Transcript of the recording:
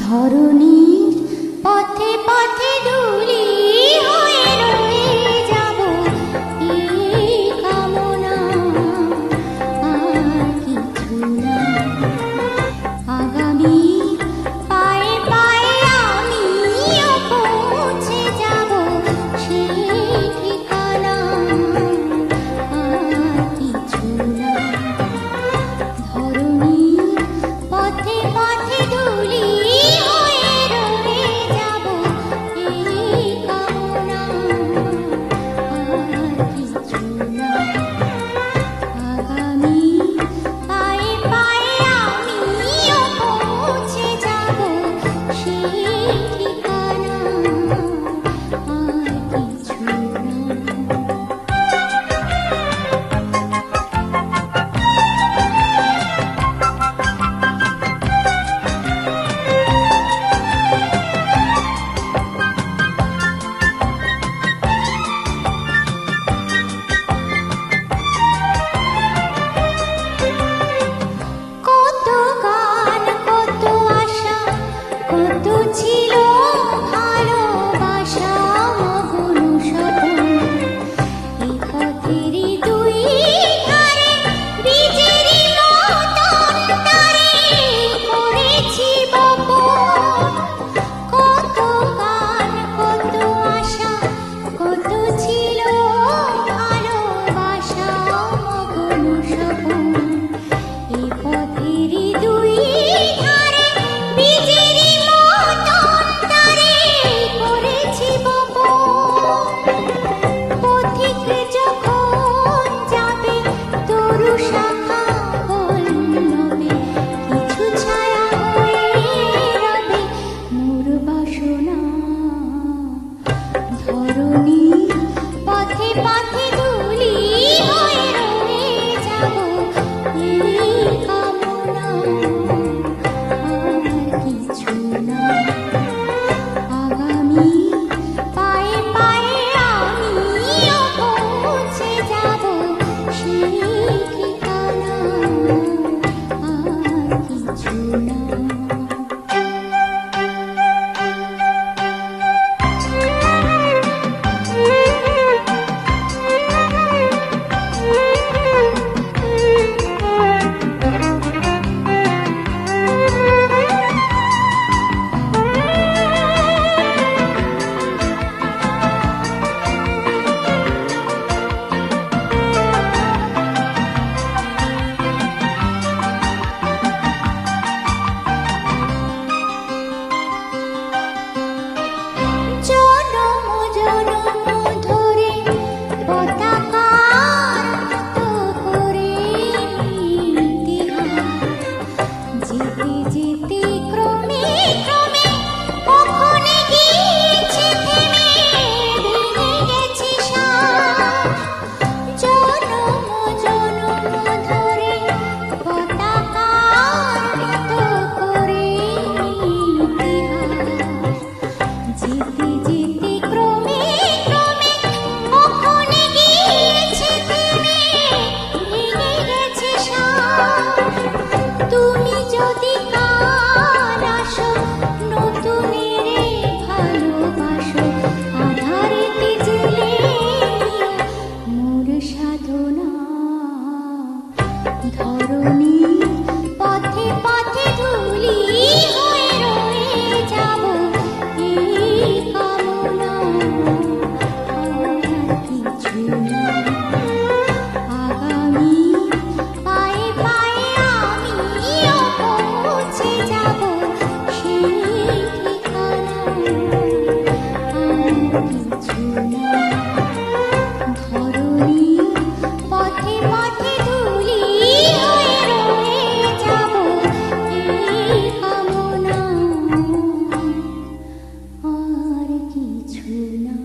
ধরণীর পথে পথে ধুলি হয়ে রয়ে যাব, এই কামনা আর কিছু না। আগামী পায়ে পায়ে আমিও পৌঁছে যাব, সেই ঠিকানা আর কিছু না। ধরণীর পথে পথে ধুলি হয়ে রয়ে যাব, এই কামনা আর কিছু না। আগামী পায়ে পায়ে আমিও পৌঁছে যাব, সেই ঠিকানা আর কিছু না। কত গান কত আশা কত ছিল ভালোবাসা মগুন স্বপন, এই পথেরই দুই ধারে বীজেরই মতন তারে করেছি বপন। কত গান কত আশা কত ছিল ভালোবাসা মগুন স্বপন, এই পথেরই দুই ধারে বীজেরই মতন তারে করেছি বপন। পথিক যখন যাবে তরু শাখা পল্লবে, কিছু ছায়া হয়ে রবে মোর বাসনা। ধরণীর পথে পথে ধুলি হয়ে রয়ে যাব, এই কামনা আর কিছু না। আগামী পায়ে পায়ে আমিও পৌঁছে যাব, সেই ঠিকানা আর কিছু না। জনম জনম ধরে পতাকার মতো করে ইতিহাস, যেতে যেতে ক্রমে ক্রমে কখনো গিয়েছে থেমে, ভেঙে গেছে শ্বাস। জনম জনম ধরে পতাকার মতো করে ইতিহাস, যেতে যেতে ক্রমে ক্রমে কখনো গিয়েছে থেমে, ভেঙে গেছে শ্বাস। তুমি যদি কাল আসো নতুনেরে ভালোবাসো, আধারেতে জেলে দিও মোর সাধনা। ধরণীর পথে পথে ধুলি হয়ে রয়ে যাব, এই কামনা আর কিছু না। আগামী পায়ে পায়ে আমিও পৌঁছে যাব, সেই ঠিকানা আর কিছু না। ধরণীর পথে পথে ধুলি হয়ে রয়ে যাব, এই কামনা আর কিছু না।